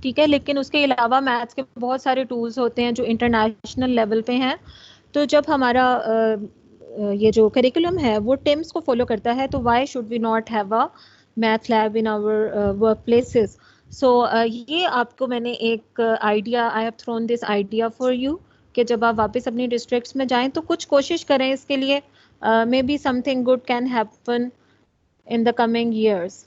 ठीक है, लेकिन उसके अलावा मैथ्स के बहुत सारे टूल्स होते हैं जो इंटरनेशनल लेवल पे हैं। तो जब हमारा ये जो करिकुलम है वो टिम्स को फॉलो करता है, तो why should we not have a math lab in our work places. So ये आपको मैंने एक idea, I have thrown this idea for you, कि जब आप वापस अपनी डिस्ट्रिक्ट्स में जाएं तो कुछ कोशिश करें इसके लिए, may be something good can happen in the coming years.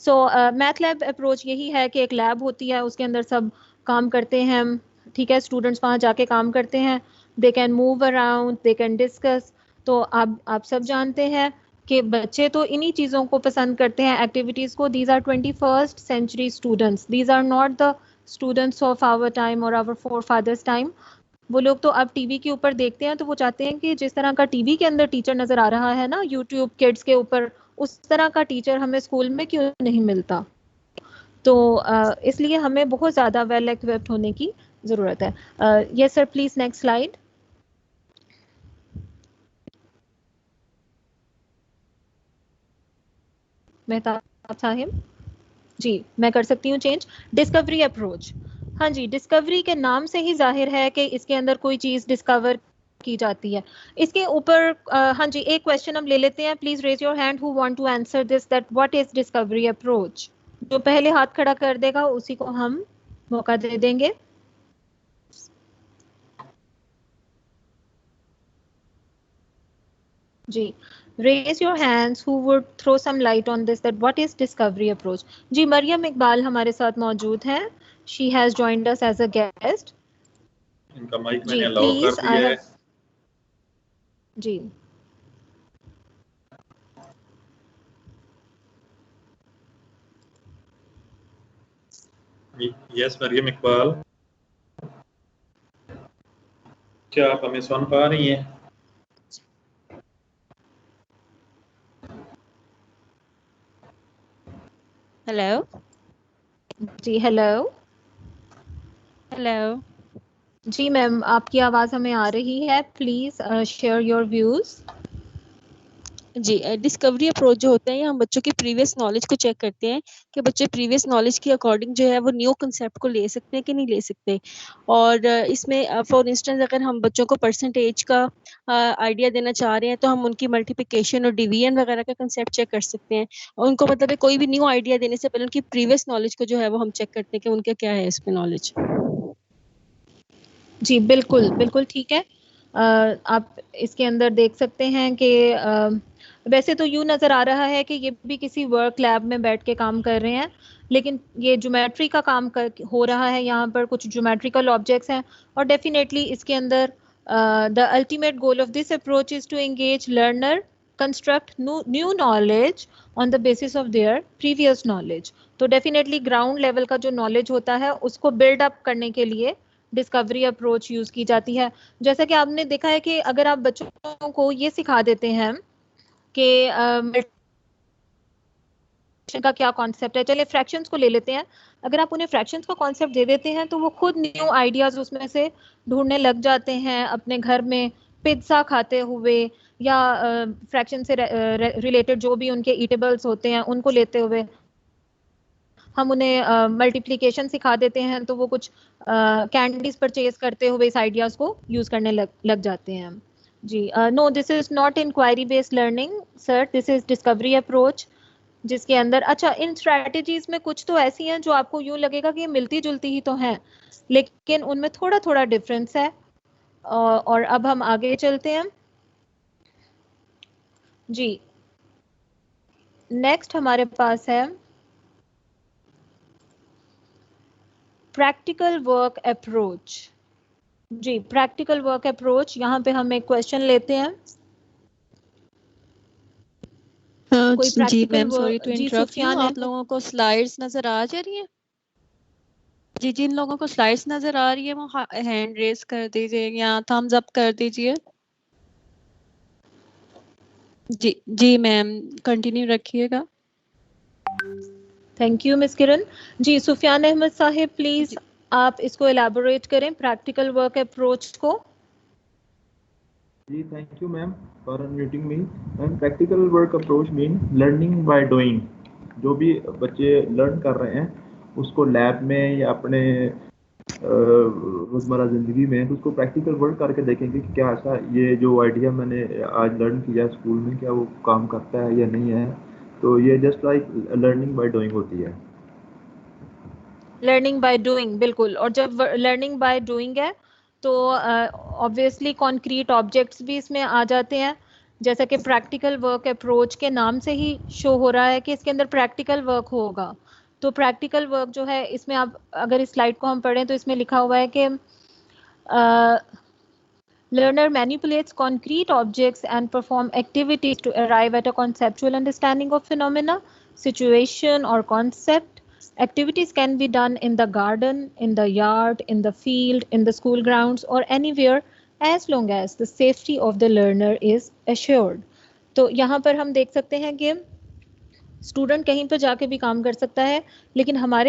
So math lab approach यही है कि एक लैब होती है, उसके अंदर सब काम करते हैं, ठीक है, स्टूडेंट्स वहाँ जाके काम करते हैं, they can move around, they can discuss. तो आप सब जानते हैं कि बच्चे तो इन्हीं चीज़ों को पसंद करते हैं, एक्टिविटीज़ को। These are 21st century students, these are not the students of our time और आवर फोर फादर्स टाइम। वो लोग तो अब टीवी के ऊपर देखते हैं तो वो चाहते हैं कि जिस तरह का टीवी के अंदर टीचर नजर आ रहा है ना यूट्यूब किड्स के ऊपर, उस तरह का टीचर हमें स्कूल में क्यों नहीं मिलता। तो इसलिए हमें बहुत ज़्यादा वेल इक्विप्ड होने की ज़रूरत है। Yes sir, please next slide. Mehtab Sahib ji, मैं कर सकती हूँ चेंज। डिस्कवरी अप्रोच, हाँ जी, डिस्कवरी के नाम से ही जाहिर है कि इसके अंदर कोई चीज़ डिस्कवर की जाती है। इसके ऊपर हाँ जी, एक क्वेश्चन हम ले लेते हैं। Please raise your hand who want to answer this, that what is discovery approach. जो पहले हाथ खड़ा कर देगा उसी को हम मौका दे देंगे। जी, raise your hands who would throw some light on this, that what is discovery approach। जी, मरियम इकबाल हमारे साथ मौजूद हैं, she has joined us as a guest। इनका माइक जी मैंने अलाउ प्लीज, कर दिया है। जी यस मरियम इकबाल, क्या आप हमें सुन पा रही हैं? हेलो जी, हेलो हेलो। जी मैम, आपकी आवाज़ हमें आ रही है। Please share your views. जी, डिस्कवरी अप्रोच जो होता है, हम बच्चों की प्रीवियस नॉलेज को चेक करते हैं कि बच्चे प्रीवियस नॉलेज के अकॉर्डिंग जो है वो न्यू कंसेप्ट को ले सकते हैं कि नहीं ले सकते। और इसमें फॉर इंस्टेंस अगर हम बच्चों को परसेंटेज का आइडिया देना चाह रहे हैं तो हम उनकी मल्टीप्लिकेशन और डिवीजन वगैरह का कंसेप्ट चेक कर सकते हैं। और उनको मतलब है कोई भी न्यू आइडिया देने से पहले उनकी प्रीवियस नॉलेज को जो है वो हम चेक करते हैं कि उनका क्या है इसमें नॉलेज। जी बिल्कुल बिल्कुल ठीक है। आप इसके अंदर देख सकते हैं कि वैसे तो यूँ नज़र आ रहा है कि ये भी किसी वर्क लैब में बैठ के काम कर रहे हैं, लेकिन ये ज्योमेट्री का काम हो रहा है। यहाँ पर कुछ ज्योमेट्रिकल ऑब्जेक्ट्स हैं और डेफिनेटली इसके अंदर the ultimate goal of this approach is to engage learner construct new knowledge on the basis of their previous knowledge. तो डेफिनेटली ग्राउंड लेवल का जो नॉलेज होता है उसको बिल्ड अप करने के लिए डिस्कवरी अप्रोच यूज की जाती है। जैसा कि आपने देखा है कि अगर आप बच्चों को ये सिखा देते हैं कि मल्टीप्लिकेशन का क्या कॉन्सेप्ट है, चलिए फ्रैक्शंस को ले लेते हैं। अगर आप उन्हें फ्रैक्शंस का कॉन्सेप्ट दे देते हैं तो वो खुद न्यू आइडियाज उसमें से ढूंढने लग जाते हैं, अपने घर में पिज्जा खाते हुए या फ्रैक्शन से रिलेटेड जो भी उनके ईटेबल्स होते हैं उनको लेते हुए। हम उन्हें मल्टीप्लिकेशन सिखा देते हैं तो वो कुछ कैंडीज परचेज करते हुए इस आइडियाज को यूज करने लग जाते हैं। जी, no, this is not inquiry based learning sir, this is discovery approach, जिसके अंदर अच्छा इन स्ट्रैटेजीज में कुछ तो ऐसी हैं जो आपको यूं लगेगा कि ये मिलती जुलती ही तो हैं, लेकिन उनमें थोड़ा थोड़ा डिफरेंस है। और अब हम आगे चलते हैं। जी, नेक्स्ट हमारे पास है प्रैक्टिकल वर्क अप्रोच। जी, प्रैक्टिकल वर्क अप्रोच, यहाँ पे हम एक क्वेश्चन लेते हैं। कोई जी प्रैक्टिकल मैम, सॉरी टू जी इंटरप्ट यू, सुफियान है। आप लोगों को स्लाइड्स नजर आ जा रही है? जी, जिन लोगों को स्लाइड्स नजर आ रही है वो हैंड रेज कर दीजिए या थम्स अप कर दीजिए। जी जी मैम, कंटिन्यू रखिएगा। Thank you miss Kiran. जी, सुफियान अहमद साहिब प्लीज आप इसको एलैबोरेट करें, प्रैक्टिकल वर्क अप्रोच को। जी, thank you ma'am for unmuting me. And practical work approach mean learning by doing. जो भी बच्चे लर्न कर रहे हैं उसको लैब में या अपने रोज़मर्रा ज़िंदगी में, तो उसको प्रैक्टिकल वर्क करके देखेंगे कि क्या ऐसा ये जो आइडिया मैंने आज लर्न किया स्कूल में, क्या वो काम करता है या नहीं है। तो ये just like learning by doing होती है। लर्निंग बाय डूइंग, बिल्कुल। और जब लर्निंग बाय डूइंग है तो ऑब्वियसली कॉन्क्रीट ऑब्जेक्ट्स भी इसमें आ जाते हैं, जैसा कि प्रैक्टिकल वर्क अप्रोच के नाम से ही शो हो रहा है कि इसके अंदर प्रैक्टिकल वर्क होगा। तो प्रैक्टिकल वर्क जो है इसमें, आप अगर इस स्लाइड को हम पढ़ें तो इसमें लिखा हुआ है कि learner manipulates concrete objects and perform activities to arrive at a conceptual understanding of phenomena, situation, or concept. Activities can be done in the garden, in the yard, in the field, in the school grounds, or anywhere as long as the safety of the learner is assured. तो यहाँ पर हम देख सकते हैं कि student कहीं पर जाके भी काम कर सकता है, लेकिन हमारे